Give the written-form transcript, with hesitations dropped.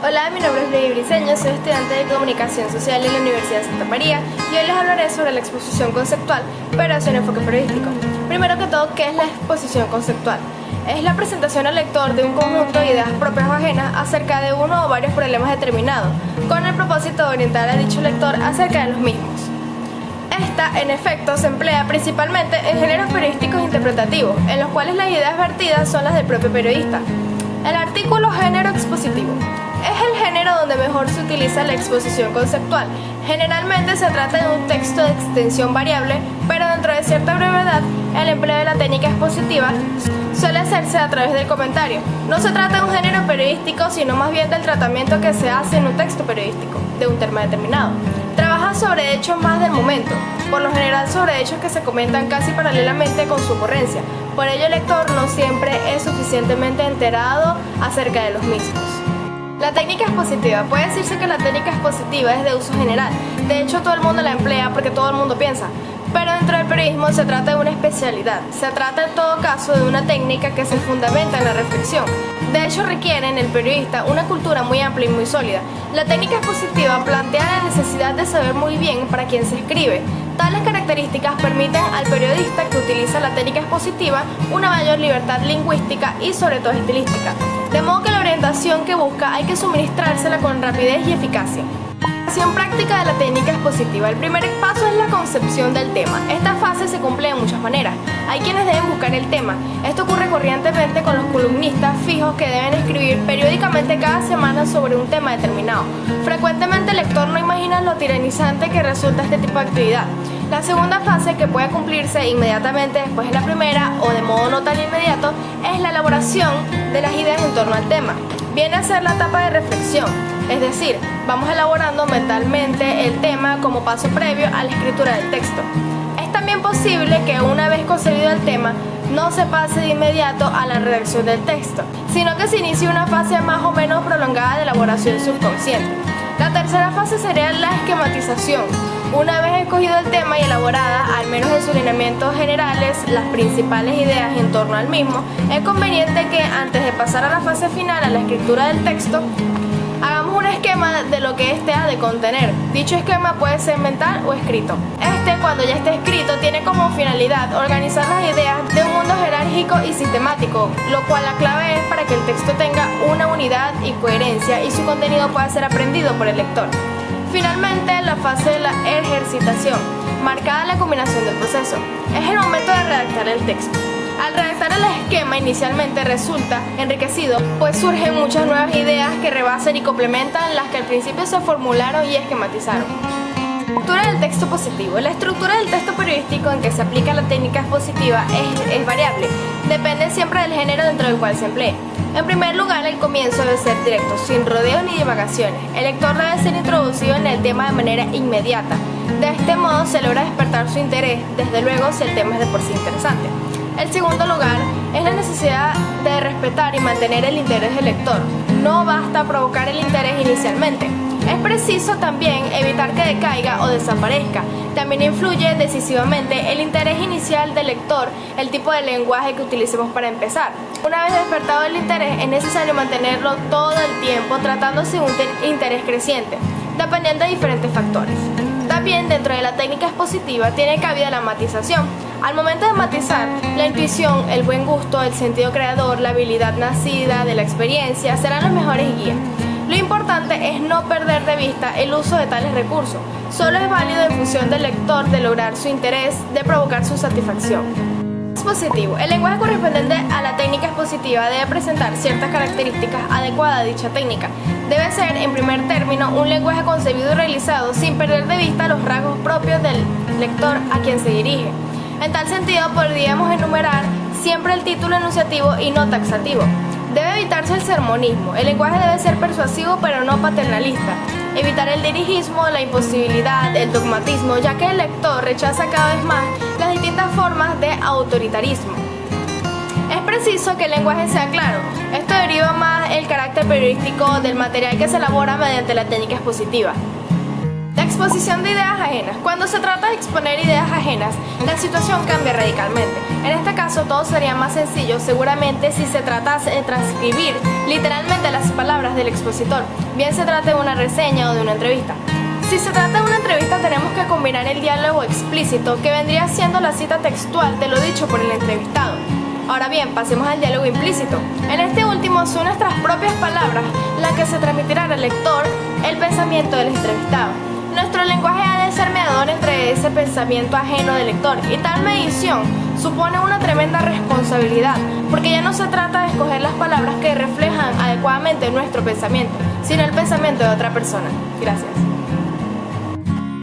Hola, mi nombre es Lady Briceño, soy estudiante de Comunicación Social en la Universidad de Santa María y hoy les hablaré sobre la exposición conceptual, pero hacia un enfoque periodístico. Primero que todo, ¿qué es la exposición conceptual? Es la presentación al lector de un conjunto de ideas propias o ajenas acerca de uno o varios problemas determinados, con el propósito de orientar a dicho lector acerca de los mismos. Esta, en efecto, se emplea principalmente en géneros periodísticos interpretativos, en los cuales las ideas vertidas son las del propio periodista. El artículo género expositivo es el género donde mejor se utiliza la exposición conceptual. Generalmente se trata de un texto de extensión variable, pero dentro de cierta brevedad, el empleo de la técnica expositiva suele hacerse a través del comentario. No se trata de un género periodístico, sino más bien del tratamiento que se hace en un texto periodístico, de un tema determinado. Trabaja sobre hechos más del momento, por lo general sobre hechos que se comentan casi paralelamente con su ocurrencia. Por ello el lector no siempre es suficientemente enterado acerca de los mismos. La técnica expositiva. Puede decirse que la técnica expositiva es de uso general. De hecho, todo el mundo la emplea porque todo el mundo piensa. Pero dentro del periodismo se trata de una especialidad. Se trata en todo caso de una técnica que se fundamenta en la reflexión. De hecho, requiere en el periodista una cultura muy amplia y muy sólida. La técnica expositiva plantea la necesidad de saber muy bien para quién se escribe. Tales características permiten al periodista que utiliza la técnica expositiva una mayor libertad lingüística y sobre todo estilística. De modo que la orientación que busca hay que suministrársela con rapidez y eficacia. Aplicación práctica de la técnica expositiva. El primer paso es la concepción del tema. Esta fase se cumple de muchas maneras. Hay quienes deben buscar el tema. Esto ocurre corrientemente con los columnistas fijos que deben escribir periódicamente cada semana sobre un tema determinado. Frecuentemente el lector no imagina lo tiranizante que resulta este tipo de actividad. La segunda fase, que puede cumplirse inmediatamente después de la primera o de modo no tan inmediato, es la elaboración de las ideas en torno al tema. Viene a ser la etapa de reflexión, es decir, vamos elaborando mentalmente el tema como paso previo a la escritura del texto. Es también posible que una vez concebido el tema, no se pase de inmediato a la redacción del texto, sino que se inicie una fase más o menos prolongada de elaboración subconsciente. La tercera fase sería la esquematización. Una vez escogido el tema y elaborada, al menos en sus lineamientos generales, las principales ideas en torno al mismo, es conveniente que antes de pasar a la fase final, a la escritura del texto, hagamos un esquema de lo que éste ha de contener. Dicho esquema puede ser mental o escrito. Cuando ya esté escrito, tiene como finalidad organizar las ideas de un mundo jerárquico y sistemático, lo cual la clave es para que el texto tenga una unidad y coherencia y su contenido pueda ser aprendido por el lector. Finalmente, la fase de la ejercitación, marcada la combinación del proceso. Es el momento de redactar el texto. Al redactar el esquema inicialmente resulta enriquecido, pues surgen muchas nuevas ideas que rebasan y complementan las que al principio se formularon y esquematizaron. Estructura del texto positivo. La estructura del texto periodístico en que se aplica la técnica expositiva es variable. Depende siempre del género dentro del cual se emplee. En primer lugar, el comienzo debe ser directo, sin rodeos ni divagaciones. El lector debe ser introducido en el tema de manera inmediata. De este modo se logra despertar su interés, desde luego si el tema es de por sí interesante. El segundo lugar es la necesidad de respetar y mantener el interés del lector. No basta provocar el interés inicialmente. Es preciso también evitar que decaiga o desaparezca. También influye decisivamente el interés inicial del lector, el tipo de lenguaje que utilicemos para empezar. Una vez despertado el interés, es necesario mantenerlo todo el tiempo, tratándose de un interés creciente, dependiendo de diferentes factores. También dentro de la técnica expositiva tiene cabida la matización. Al momento de matizar, la intuición, el buen gusto, el sentido creador, la habilidad nacida de la experiencia serán los mejores guías. Lo importante es no perder de vista el uso de tales recursos. Solo es válido en función del lector de lograr su interés, de provocar su satisfacción. Expositivo. El lenguaje correspondiente a la técnica expositiva debe presentar ciertas características adecuadas a dicha técnica. Debe ser, en primer término, un lenguaje concebido y realizado sin perder de vista los rasgos propios del lector a quien se dirige. En tal sentido, podríamos enumerar siempre el título enunciativo y no taxativo. Debe evitarse el sermonismo. El lenguaje debe ser persuasivo pero no paternalista. Evitar el dirigismo, la imposibilidad, el dogmatismo, ya que el lector rechaza cada vez más las distintas formas de autoritarismo. Es preciso que el lenguaje sea claro. Esto deriva más el carácter periodístico del material que se elabora mediante la técnica expositiva. La exposición de ideas ajenas. Cuando se trata de exponer ideas ajenas, la situación cambia radicalmente. En este caso, todo sería más sencillo, seguramente, si se tratase de transcribir literalmente las palabras del expositor, bien se trate de una reseña o de una entrevista. Si se trata de una entrevista, tenemos que combinar el diálogo explícito, que vendría siendo la cita textual de lo dicho por el entrevistado. Ahora bien, pasemos al diálogo implícito. En este último son nuestras propias palabras las que se transmitirán al lector el pensamiento del entrevistado. Nuestro lenguaje ha de ser mediador entre ese pensamiento ajeno del lector, y tal medición supone una tremenda responsabilidad, porque ya no se trata de escoger las palabras que reflejan adecuadamente nuestro pensamiento, sino el pensamiento de otra persona. Gracias.